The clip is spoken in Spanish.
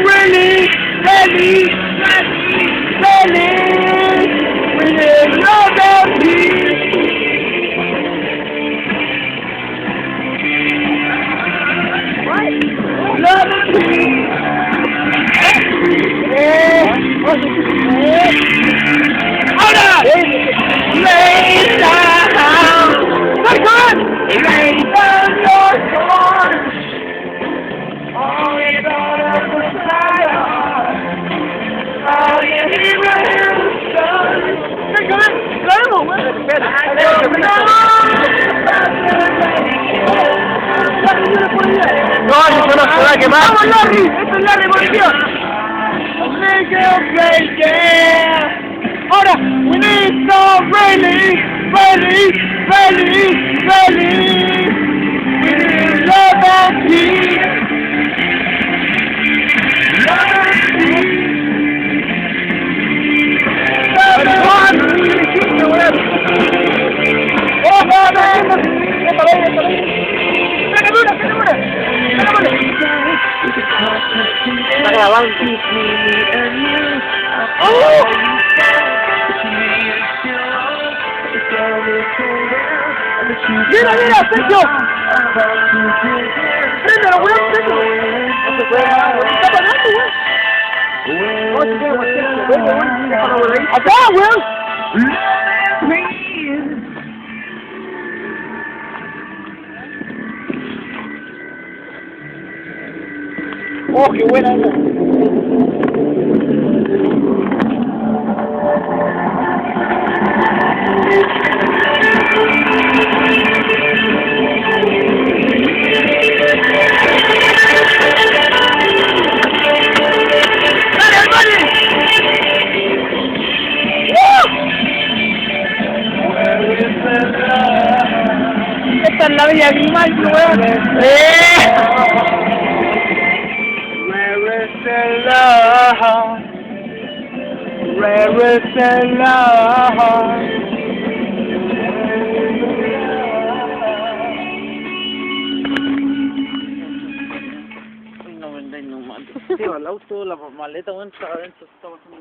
really, really, really, we need love and peace. Love and peace. Hold on! Lay down! Come on! Lay down your sword! All you gotta desire! All you heroes done! Hey, come on! Come on! No, eso no se va a quemar. ¡Vamos, Larry! ¡Esto es Larry, por Dios! Nigga, baby! Ahora, we need some really, really, really, really. We need love and peace. Love and peace. Love and peace. Oh, love and peace. Está grabando. ¡Oh! ¡Mira, mira, Sergio! ¡Préndelo, weón, préndelo! No se puede nada, weón. ¡Está apagando, weón! ¿Cómo se queda, weón? ¡Acá, weón! ¡Oh, qué buena esa! Esta es la Villa Grimaldi, weón. Where is the love? Where is the love? No, no, no, no. Sí, el auto, la maleta, weón, está adentro, está pasando.